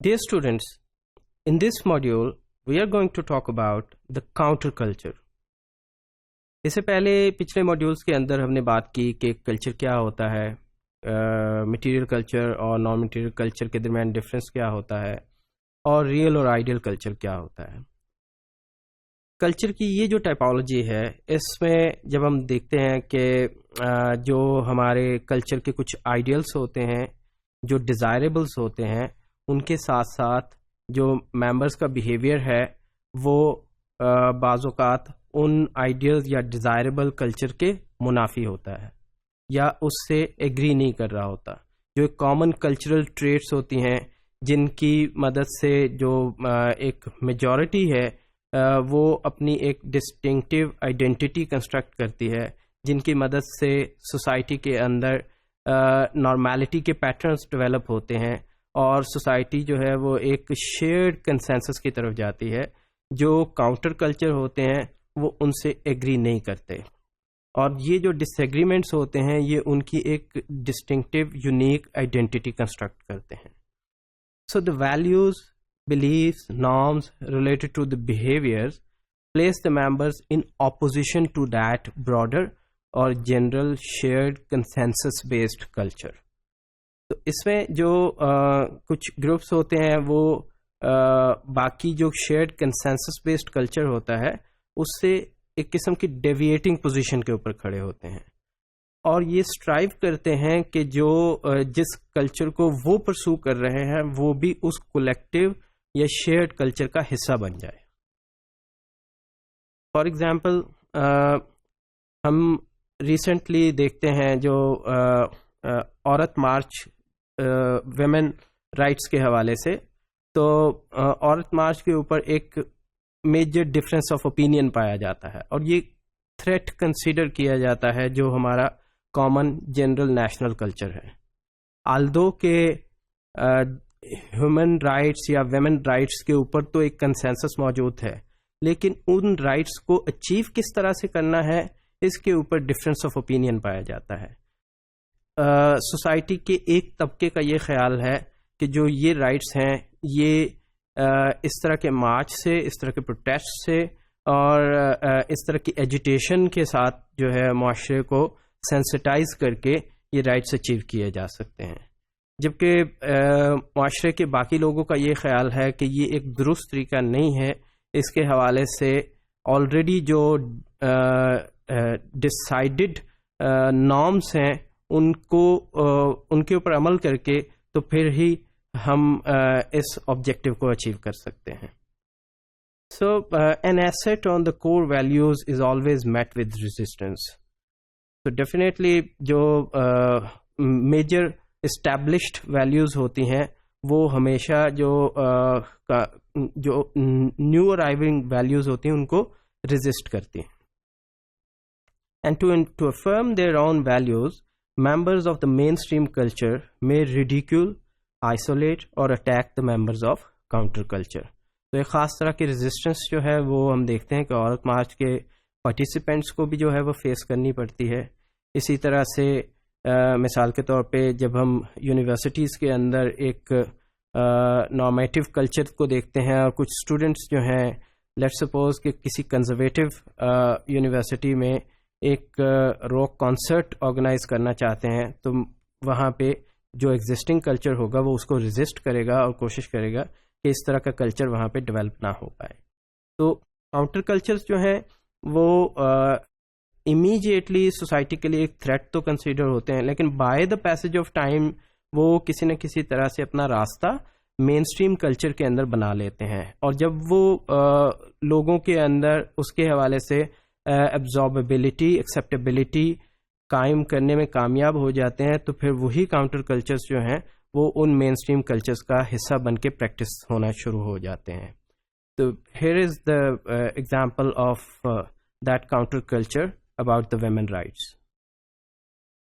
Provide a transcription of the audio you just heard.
Dear students, in this module, we are going to talk about the counterculture. اس سے پہلے پچھلے modules کے اندر ہم نے بات کی کہ کلچر کیا ہوتا ہے، مٹیریل کلچر اور نان مٹیریل کلچر کے درمیان ڈفرینس کیا ہوتا ہے، اور ریئل اور آئیڈیل کلچر کیا ہوتا ہے. کلچر کی یہ جو ٹائپالوجی ہے، اس میں جب ہم دیکھتے ہیں کہ جو ہمارے کلچر کے کچھ آئیڈیلس ہوتے ہیں، جو ڈیزائریبلس ہوتے ہیں، ان کے ساتھ ساتھ جو ممبرس کا بیہیویئر ہے وہ بعض اوقات ان آئیڈیلز یا ڈیزائریبل کلچر کے منافی ہوتا ہے یا اس سے ایگری نہیں کر رہا ہوتا. جو کامن کلچرل ٹریٹس ہوتی ہیں جن کی مدد سے جو ایک میجورٹی ہے وہ اپنی ایک ڈسٹنکٹیو آئیڈینٹی کنسٹرکٹ کرتی ہے، جن کی مدد سے سوسائٹی کے اندر نارمیلٹی کے پیٹرنز ڈیولپ ہوتے ہیں اور سوسائٹی جو ہے وہ ایک شیئرڈ کنسنسس کی طرف جاتی ہے. جو کاؤنٹر کلچر ہوتے ہیں وہ ان سے ایگری نہیں کرتے، اور یہ جو ڈس ایگریمنٹس ہوتے ہیں یہ ان کی ایک ڈسٹنکٹیو یونیک آئیڈینٹی کنسٹرکٹ کرتے ہیں. So the values, beliefs, norms related to the behaviors place the members in opposition to that broader or general shared consensus based culture. تو اس میں جو کچھ گروپس ہوتے ہیں وہ باقی جو شیئرڈ کنسنسس بیسڈ کلچر ہوتا ہے اس سے ایک قسم کی ڈیویٹنگ پوزیشن کے اوپر کھڑے ہوتے ہیں، اور یہ اسٹرائیو کرتے ہیں کہ جو جس کلچر کو وہ پرسو کر رہے ہیں وہ بھی اس کولیکٹیو یا شیئرڈ کلچر کا حصہ بن جائے. فار ایگزامپل ہم ریسنٹلی دیکھتے ہیں جو عورت مارچ ویمن رائٹس کے حوالے سے، تو عورت مارچ کے اوپر ایک میجر ڈفرینس آف اوپینین پایا جاتا ہے، اور یہ تھریٹ کنسیڈر کیا جاتا ہے جو ہمارا کامن جنرل نیشنل کلچر ہے. آلدو کہ ہیومن رائٹس یا ویمن رائٹس کے اوپر تو ایک کنسنسس موجود ہے، لیکن ان رائٹس کو اچیو کس طرح سے کرنا ہے اس کے اوپر ڈفرینس آف اوپینین پایا جاتا ہے. سوسائٹی کے ایک طبقے کا یہ خیال ہے کہ جو یہ رائٹس ہیں یہ اس طرح کے مارچ سے، اس طرح کے پروٹیسٹ سے اور اس طرح کی ایجیٹیشن کے ساتھ جو ہے معاشرے کو سینسٹائز کر کے یہ رائٹس اچیو کیے جا سکتے ہیں، جبکہ معاشرے کے باقی لوگوں کا یہ خیال ہے کہ یہ ایک درست طریقہ نہیں ہے. اس کے حوالے سے آلریڈی جو ڈسائیڈڈ نارمس ہیں ان کے اوپر عمل کر کے تو پھر ہی ہم اس آبجیکٹیو کو اچیو کر سکتے ہیں. So an asset on the core values is always met with resistance. تو ڈیفینیٹلی جو میجر اسٹیبلشڈ ویلیوز ہوتی ہیں وہ ہمیشہ جو نیو ارائیونگ ویلیوز ہوتی ہیں ان کو ریزسٹ کرتی ہیں. And to affirm their own values members of the mainstream culture may ridicule, isolate اور attack the members of counter culture. تو ایک خاص طرح کی ریزسٹنس جو ہے وہ ہم دیکھتے ہیں کہ عورت مارچ کے پارٹیسپینٹس کو بھی جو ہے وہ فیس کرنی پڑتی ہے. اسی طرح سے مثال کے طور پہ جب ہم یونیورسٹیز کے اندر ایک نارمیٹیو کلچر کو دیکھتے ہیں اور کچھ اسٹوڈنٹس جو ہیں لیٹ سپوز کہ کسی کنزرویٹو یونیورسٹی میں ایک راک کانسرٹ آرگنائز کرنا چاہتے ہیں، تو وہاں پہ جو ایگزسٹنگ کلچر ہوگا وہ اس کو ریزسٹ کرے گا اور کوشش کرے گا کہ اس طرح کا کلچر وہاں پہ ڈیولپ نہ ہو پائے. تو کاؤنٹر کلچرز جو ہیں وہ امیجیٹلی سوسائٹی کے لیے ایک تھریٹ تو کنسیڈر ہوتے ہیں، لیکن by the passage of time وہ کسی نہ کسی طرح سے اپنا راستہ مین اسٹریم کلچر کے اندر بنا لیتے ہیں، اور جب وہ لوگوں کے اندر اس کے حوالے سے ایبزاربیبلٹی، ایکسیپٹیبلٹی قائم کرنے میں کامیاب ہو جاتے ہیں تو پھر وہی کاؤنٹر کلچرز جو ہیں وہ ان مین اسٹریم کلچرز کا حصہ بن کے پریکٹس ہونا شروع ہو جاتے ہیں. تو here is the example of that counter culture about the women rights.